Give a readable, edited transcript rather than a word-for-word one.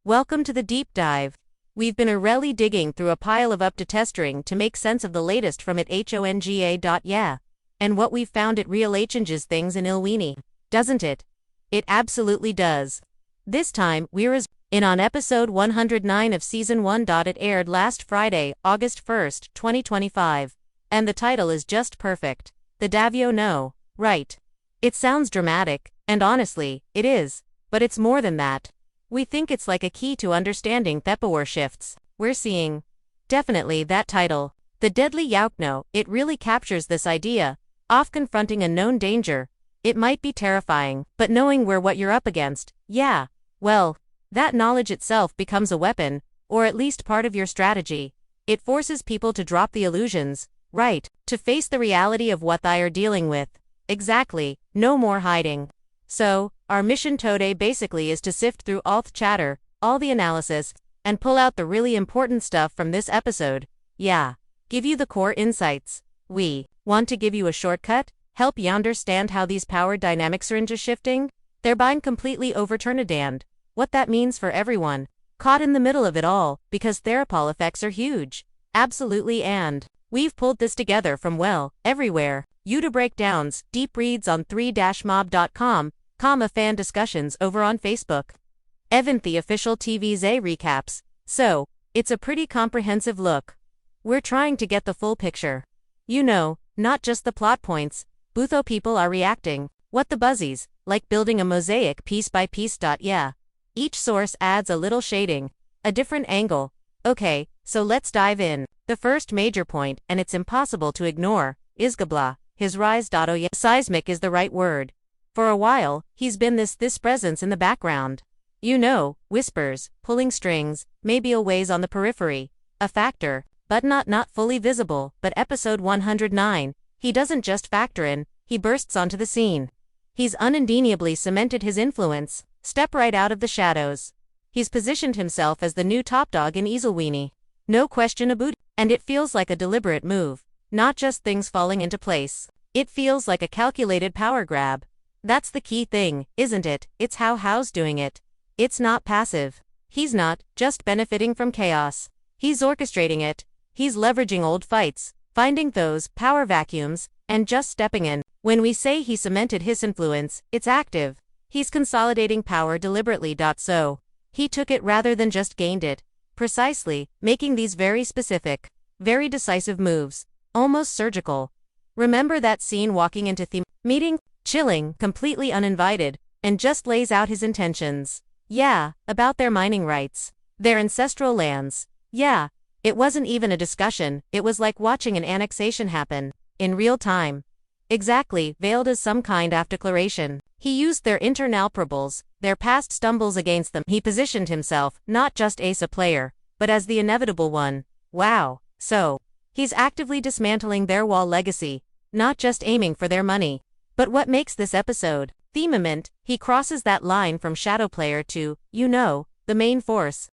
Welcome to the deep dive. We've been really digging through a pile of up-to-testering to make sense of the latest from it honga. Yeah. And what we've found it real changes things in Ilweenie, doesn't it? It absolutely does. This time, we're in on episode 109 of season 1. It aired last Friday, August 1st, 2025. And the title is just perfect. The Davio No. Right. It sounds dramatic, and honestly, it is. But it's more than that. We think it's like a key to understanding the power shifts we're seeing. Definitely that title. The Deadly Yaukno, it really captures this idea. Off confronting a known danger. It might be terrifying, but knowing what you're up against, yeah. Well, that knowledge itself becomes a weapon, or at least part of your strategy. It forces people to drop the illusions, right, to face the reality of what they are dealing with. Exactly, no more hiding. So, our mission today basically is to sift through all the chatter, all the analysis, and pull out the really important stuff from this episode. Yeah. Give you the core insights. We want to give you a shortcut, help you understand how these power dynamics are into shifting, thereby completely overturn what that means for everyone caught in the middle of it all, because therapal effects are huge. Absolutely, and we've pulled this together from everywhere. YouTube breakdowns, deep reads on 3-mob.com, fan discussions over on Facebook. Even the official TV's recaps. So, it's a pretty comprehensive look. We're trying to get the full picture. You know, not just the plot points, Butho people are reacting, what the buzzies, like building a mosaic piece by piece. Yeah. Each source adds a little shading, a different angle. Okay, so let's dive in. The first major point, and it's impossible to ignore, is Gabla, his rise. Yeah, seismic is the right word. For a while, he's been this presence in the background. You know, whispers, pulling strings, maybe always on the periphery. A factor, but not fully visible. But episode 109, he doesn't just factor in, he bursts onto the scene. He's undeniably cemented his influence, step right out of the shadows. He's positioned himself as the new top dog in Ilweenie. No question about it. And it feels like a deliberate move, not just things falling into place. It feels like a calculated power grab. That's the key thing, isn't it? It's how Hao's doing it. It's not passive. He's not just benefiting from chaos. He's orchestrating it. He's leveraging old fights, finding those power vacuums, and just stepping in. When we say he cemented his influence, it's active. He's consolidating power deliberately. So, he took it rather than just gained it. Precisely, making these very specific, very decisive moves, almost surgical. Remember that scene walking into the meeting, chilling, completely uninvited, and just lays out his intentions. Yeah, about their mining rights, their ancestral lands. Yeah, it wasn't even a discussion, it was like watching an annexation happen, in real time. Exactly, veiled as some kind of declaration. He used their internalperables, their past stumbles against them. He positioned himself, not just as a player, but as the inevitable one. Wow. So, he's actively dismantling their wall legacy, not just aiming for their money. But what makes this episode themament, he crosses that line from shadow player to, the main force.